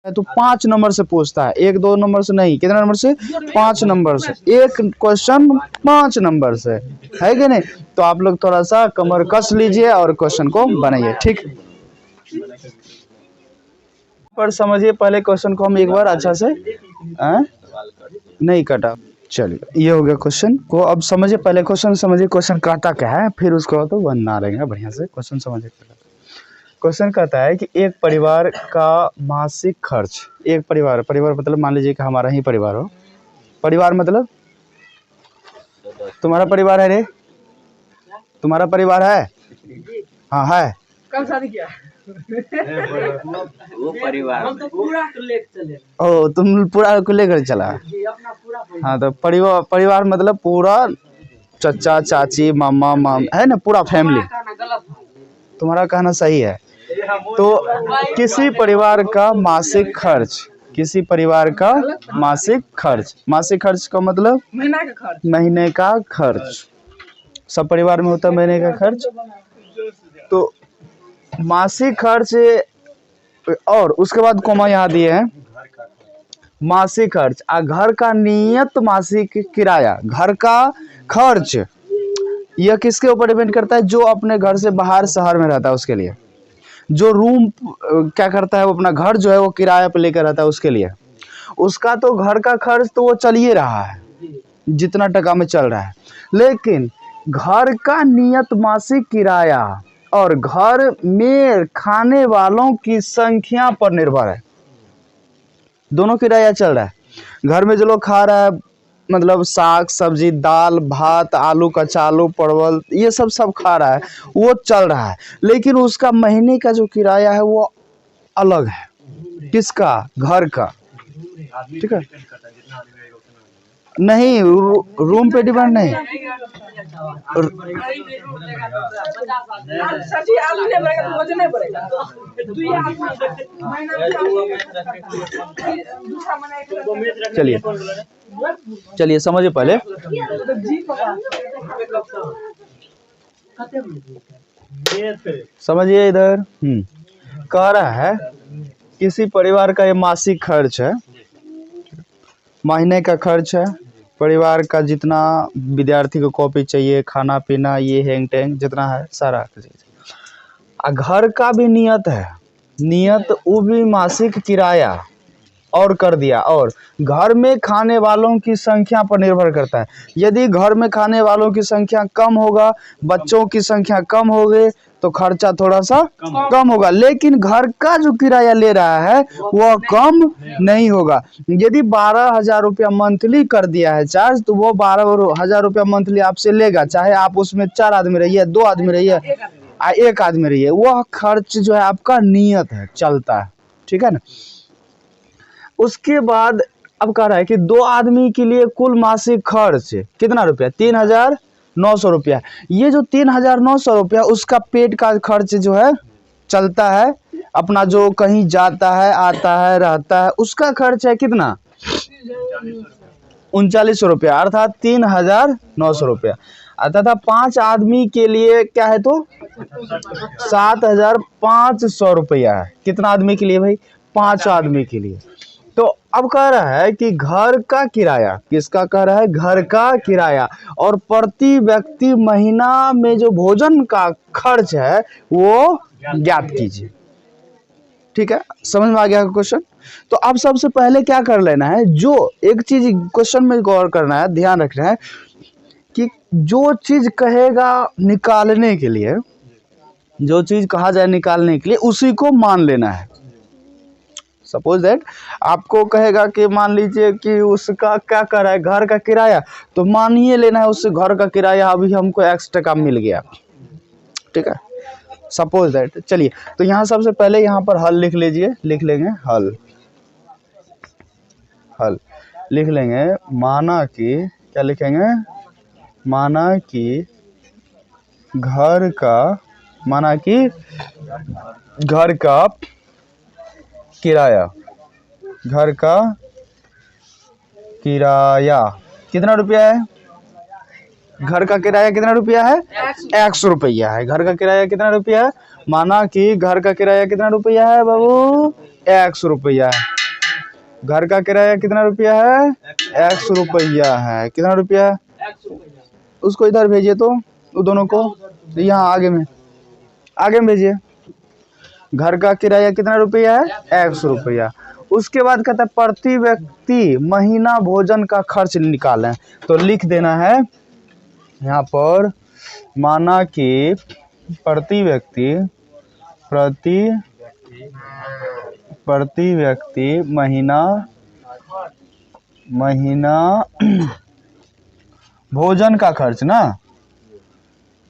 तो 5 नंबर से पूछता है, 1-2 नंबर से नहीं, कितने नंबर से? 5 नंबर से। एक क्वेश्चन 5 नंबर से, है कि नहीं? तो आप लोग थोड़ा सा कमर कस लीजिए और क्वेश्चन को बनाइए, ठीक। पर समझिए पहले क्वेश्चन को हम एक बार अच्छा से नहीं कटा। चलिए ये हो गया क्वेश्चन को। अब समझिए पहले क्वेश्चन, समझिए क्वेश्चन कहता क्या है, फिर उसको तो बनना रहेगा बढ़िया से। क्वेश्चन समझिए। क्वेश्चन कहता है कि एक परिवार का मासिक खर्च, एक परिवार मतलब मान लीजिए कि हमारा ही परिवार हो। परिवार मतलब तुम्हारा परिवार है रे, तुम्हारा परिवार है? हाँ है। कब शादी किया? वो परिवार हम तो पूरा को लेकर चले। ओ तुम पूरा को लेकर चला? हाँ तो परिवार मतलब पूरा, चचा चाची मामा माम है ना, पूरा फैमिली। तुम्हारा कहना सही है। तो किसी परिवार का मासिक खर्च, किसी परिवार का मासिक खर्च, मासिक खर्च का मतलब महीना का खर्च, महीने का खर्च। सब परिवार में होता है महीने का खर्च। तो मासिक खर्च, और उसके बाद कोमा यहाँ दिए हैं मासिक खर्च, घर का नियत मासिक किराया, घर का खर्च। यह किसके ऊपर डिपेंड करता है? जो अपने घर से बाहर शहर में रहता है उसके लिए। जो रूम क्या करता है, वो अपना घर जो है वो किराया पे लेकर रहता है, उसके लिए उसका तो घर का खर्च तो वो चल ही रहा है जितना टका में चल रहा है। लेकिन घर का नियत मासिक किराया और घर में खाने वालों की संख्या पर निर्भर है। दोनों किराया चल रहा है। घर में जो लोग खा रहा है, मतलब साग सब्जी दाल भात आलू कचालू परवल ये सब खा रहा है, वो चल रहा है। लेकिन उसका महीने का जो किराया है वो अलग है। किसका? घर का, ठीक है। नहीं रूम पे डिपेंड नहीं। चलिए चलिए समझिए पहले। समझिए इधर। कह रहा है किसी परिवार का ये मासिक खर्च है, महीने का खर्च है। परिवार का जितना विद्यार्थी को कॉपी चाहिए, खाना पीना, ये हैंग टैंग जितना है सारा चीज। घर का भी नियत है, नियत वो भी मासिक किराया और कर दिया। और घर में खाने वालों की संख्या पर निर्भर करता है। यदि घर में खाने वालों की संख्या कम होगा, बच्चों की संख्या कम होगी, तो खर्चा थोड़ा सा कम होगा। लेकिन घर का जो किराया ले रहा है वह कम नहीं होगा। यदि 12,000 रुपया मंथली कर दिया है चार्ज, तो वो 12,000 रुपया मंथली आपसे लेगा, चाहे आप उसमें 4 आदमी रहिए, 2 आदमी रहिए, 1 आदमी रहिए। वह खर्च जो है आपका नियत है, चलता है, ठीक है ना। उसके बाद अब कह रहा है कि 2 आदमी के लिए कुल मासिक खर्च कितना रुपया? 3,900 रुपया। ये जो 3,900 रुपया उसका पेट का खर्च जो है चलता है, अपना जो कहीं जाता है आता है रहता है, उसका खर्च है कितना? 3900 रुपया, अर्थात 3,900 रुपया। अर्थात 5 आदमी के लिए क्या है तो 7,500 रुपया है। कितना आदमी के लिए भाई? 5 आदमी के लिए। तो अब कह रहा है कि घर का किराया, किसका कह रहा है? घर का किराया। और प्रति व्यक्ति महीना में जो भोजन का खर्च है वो ज्ञात कीजिए, ठीक है। समझ में आ गया क्वेश्चन? तो अब सबसे पहले क्या कर लेना है, जो एक चीज क्वेश्चन में गौर करना है, ध्यान रखना है कि जो चीज कहेगा निकालने के लिए, जो चीज कहा जाए निकालने के लिए, उसी को मान लेना है। सपोज दैट आपको कहेगा कि मान लीजिए कि उसका क्या कर रहा है, घर का किराया, तो मानिए लेना है उससे घर का किराया अभी हमको X टका मिल गया, ठीक है। Suppose that. चलिए तो यहाँ सबसे पहले यहाँ पर हल लिख लीजिए, लिख लेंगे हल, हल लिख लेंगे। माना कि क्या लिखेंगे? माना कि घर का, माना कि घर का किराया, घर का किराया कितना रुपया है? घर का किराया कितना रुपया है? 100 रुपया है। घर का किराया कितना रुपया है? माना कि घर का किराया कितना रुपया है बाबू? x रुपया है। घर का किराया कितना रुपया है? x रुपया है। कितना रुपया है? उसको इधर भेजिए तो दोनों को यहाँ आगे में भेजिए। घर का किराया कितना रुपया है? x रुपया। उसके बाद कहता है प्रति व्यक्ति महीना भोजन का खर्च निकालें। तो लिख देना है यहाँ पर, माना कि प्रति व्यक्ति महीना भोजन का खर्च ना,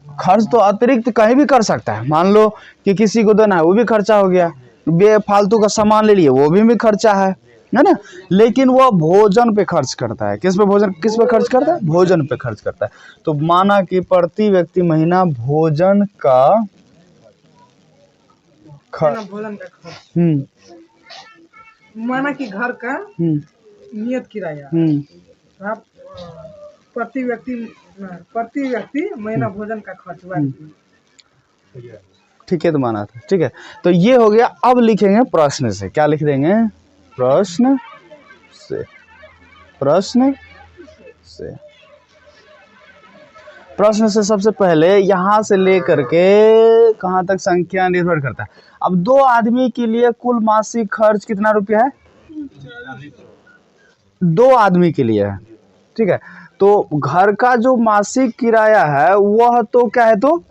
खर्च तो अतिरिक्त कहीं भी कर सकता है। मान लो कि किसी को देना है, वो भी खर्चा हो गया। बेफालतू का सामान ले लिए, वो भी खर्चा है ना। लेकिन वो भोजन पे खर्च करता है। किस पे खर्च करता है? भोजन पे खर्च करता है। तो माना कि प्रति व्यक्ति महीना भोजन का खर्च, माना कि घर का नियत किराया आप प्रति व्यक्ति महीना भोजन का खर्च हुआ। ठीक है, तो माना था। ठीक है, तो ये हो गया। अब लिखेंगे प्रश्न से। क्या लिख देंगे? प्रश्न से सबसे पहले यहाँ से लेकर के कहाँ तक संख्या निर्भर करता है। अब 2 आदमी के लिए कुल मासिक खर्च कितना रुपया है? 2 आदमी के लिए है। ठीक है, तो घर का जो मासिक किराया है वह तो क्या है? तो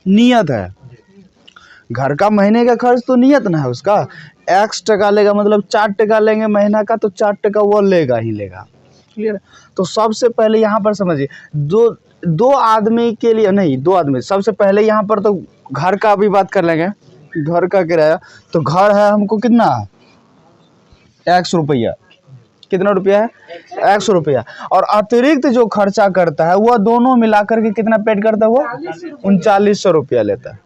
नियत है। घर का महीने का खर्च तो नियत ना है उसका। x टका लेगा, मतलब 4 टका लेंगे महीना का, तो 4 टका वो लेगा ही लेगा। क्लियर? तो सबसे पहले यहाँ पर समझिए, दो आदमी के लिए नहीं, 2 आदमी। सबसे पहले यहाँ पर तो घर का भी बात कर लेंगे। घर का किराया, तो घर है हमको कितना? x रुपया। कितना रुपया है? x रुपया। और अतिरिक्त जो खर्चा करता है वह दोनों मिलाकर के कितना पेड करता है? वो 3900 रुपया लेता है।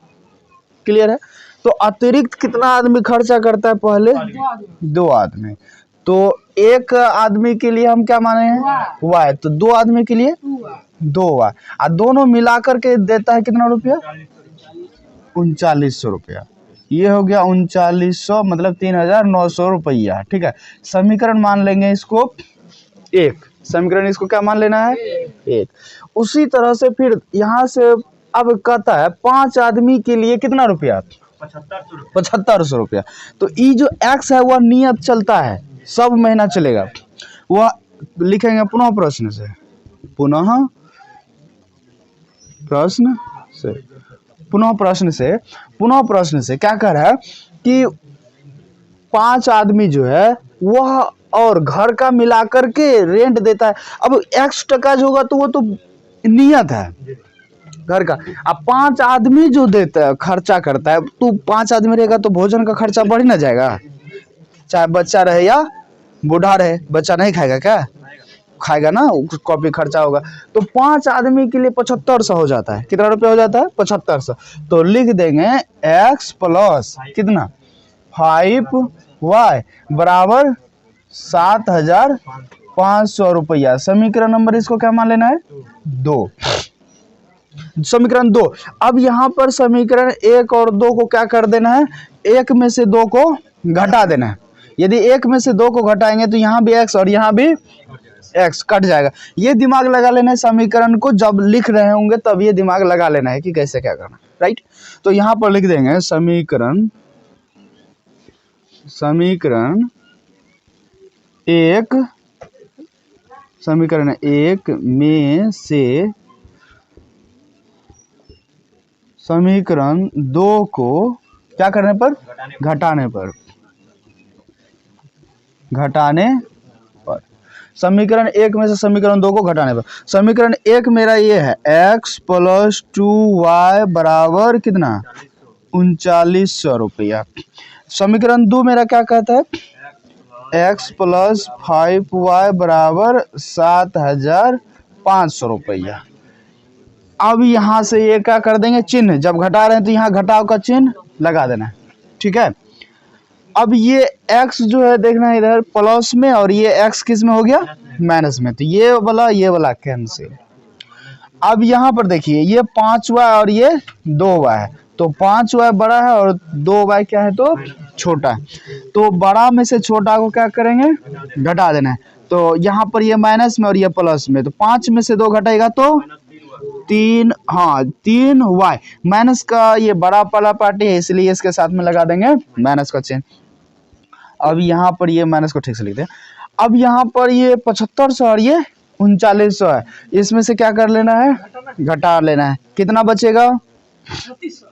क्लियर है? तो अतिरिक्त कितना आदमी खर्चा करता है? पहले 2 आदमी। तो एक आदमी के लिए हम क्या माने हैं? y। तो 2 आदमी के लिए 2y, और दोनों मिलाकर के देता है कितना रुपया? 3900 रुपया। ये हो गया 3900, मतलब 3900 रुपया। ठीक है, समीकरण मान लेंगे इसको 1। समीकरण इसको क्या मान लेना है? 1। उसी तरह से फिर यहाँ से अब कहता है 5 आदमी के लिए कितना रुपया? 7500 रुपया। तो ये जो x है वह नियत चलता है, सब महीना चलेगा। वह लिखेंगे पुनः प्रश्न से क्या कह रहा है कि 5 आदमी जो है वह और घर का मिलाकर के रेंट देता है। अब x टका जो होगा तो वो तो नियत है घर का। अब 5 आदमी जो देता है, खर्चा करता है, तो 5 आदमी रहेगा तो भोजन का खर्चा बढ़ ही ना जाएगा। चाहे बच्चा रहे या बूढ़ा रहे, बच्चा नहीं खाएगा क्या? खाएगा ना, कॉपी खर्चा होगा। तो 5 आदमी के लिए 7500 हो जाता है। कितना रुपया हो जाता है? 7500। तो लिख देंगे x प्लस कितना? 5y बराबर 7500 रुपया। समीकरण नंबर इसको क्या मान लेना है? 2। समीकरण 2। अब यहाँ पर समीकरण 1 और 2 को क्या कर देना है? 1 में से 2 को घटा देना है। यदि 1 में से 2 को घटाएंगे तो यहाँ भी x और यहाँ भी x कट जाएगा। ये दिमाग लगा लेना है, समीकरण को जब लिख रहे होंगे तब ये दिमाग लगा लेना है कि कैसे क्या करना। राइट? तो यहाँ पर लिख देंगे समीकरण 1 में से समीकरण 2 को क्या करने पर? घटाने पर। समीकरण 1 में से समीकरण 2 को घटाने पर। समीकरण 1 मेरा ये है x प्लस 2y बराबर कितना? 3900 रुपया। समीकरण 2 मेरा क्या कहता है? x प्लस 5y बराबर 7500 रुपया। अब यहाँ से ये क्या कर देंगे? चिन्ह, जब घटा रहे हैं तो यहाँ घटाव का चिन्ह लगा देना है। ठीक है, अब ये x जो है देखना है इधर प्लस में, और ये x किस में हो गया? माइनस में। तो ये वाला कैंसिल। अब यहाँ पर देखिए ये 5y और ये 2y है, तो 5y बड़ा है और 2y क्या है तो छोटा है। तो बड़ा में से छोटा को क्या करेंगे, घटा देना है। तो यहाँ पर ये माइनस में और ये प्लस में, तो 5 में से 2 घटाएगा तो 3, हाँ 3y। माइनस का ये बड़ा वाला पार्टी है इसलिए इसके साथ में लगा देंगे माइनस का चिन्ह। अब यहाँ पर ये माइनस को ठीक से लिखते हैं। अब यहाँ पर ये 7500 और ये 3900 है, इसमें से क्या कर लेना है, घटा लेना है। कितना बचेगा, 3600।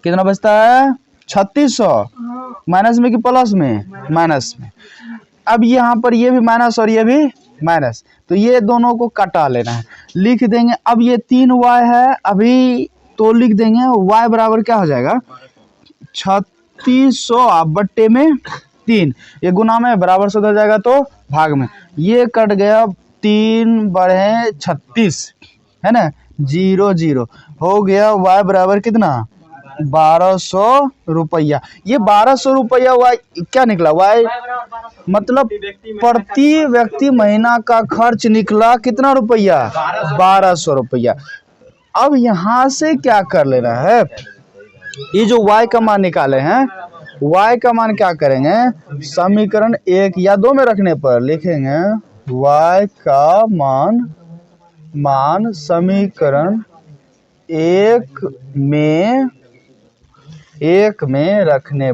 कितना बचता है 3600, हाँ। माइनस में कि प्लस में, माइनस में। अब यहाँ पर ये भी माइनस और ये भी माइनस, तो ये दोनों को कटा लेना है, लिख देंगे। अब ये 3y है अभी, तो लिख देंगे y बराबर क्या हो जाएगा 3600 बट्टे में 3, ये गुना में बराबर से उधर जाएगा तो भाग में, ये कट गया 3 बढ़े 36 है ना, 0 0 हो गया। y बराबर कितना 1200 रुपया। ये 1200 रुपया y क्या निकला, y मतलब प्रति व्यक्ति महीना का खर्च निकला कितना रुपया 1200 रुपया। अब यहाँ से क्या कर लेना है, ये जो y का मान निकाले हैं, y का मान क्या करेंगे, समीकरण 1 या 2 में रखने पर लिखेंगे y का मान समीकरण 1 में रखने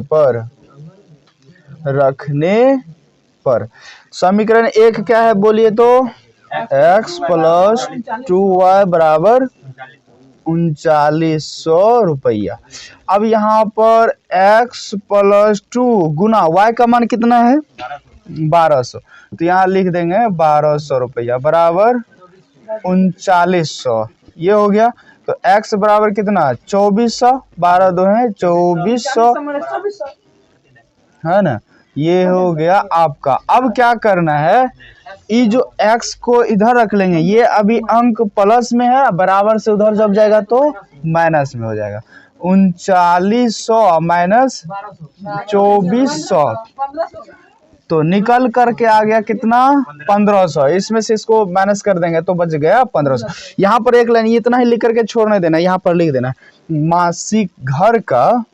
पर समीकरण 1 क्या है बोलिए तो, x प्लस 2y बराबर 3900 रुपया। अब यहाँ पर x प्लस 2 गुना y का मान कितना है 1200, तो यहाँ लिख देंगे 1200 रुपया बराबर 3900, ये हो गया। तो x बराबर कितना 2400, 12 दो है 2400 है ना, ये हो गया आपका। अब क्या करना है, ये जो x को इधर रख लेंगे, ये अभी अंक प्लस में है, बराबर से उधर जब जाएगा तो माइनस में हो जाएगा। 3900 माइनस 2400, तो निकल करके आ गया कितना 1500, इसमें से इसको माइनस कर देंगे तो बच गया 1500। यहाँ पर एक लाइन इतना ही लिख करके छोड़ने देना, यहाँ पर लिख देना मासिक घर का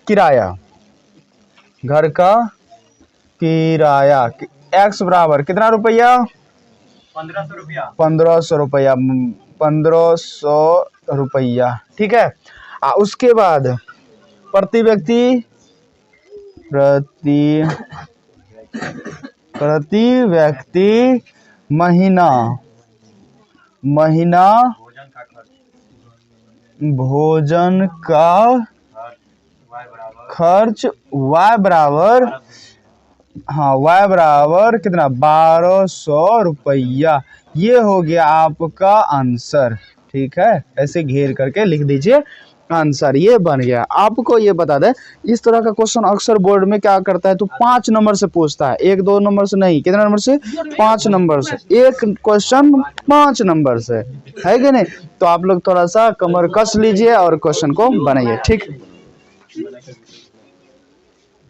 किराया, घर का किराया x बराबर कितना रुपया 1500 रुपया 1500 रुपया, ठीक है। उसके बाद प्रति व्यक्ति महीना भोजन का खर्च y बराबर, हाँ y बराबर कितना 1200 रुपया, ये हो गया आपका आंसर, ठीक है। ऐसे घेर करके लिख दीजिए आंसर, ये बन गया। आपको ये बता दें, इस तरह का क्वेश्चन अक्सर बोर्ड में क्या करता है तो 5 नंबर से पूछता है, 1 2 नंबर से नहीं, कितने नंबर से 5 नंबर से, एक क्वेश्चन 5 नंबर से, है कि नहीं। तो आप लोग थोड़ा सा कमर कस लीजिए और क्वेश्चन को बनाइए, ठीक।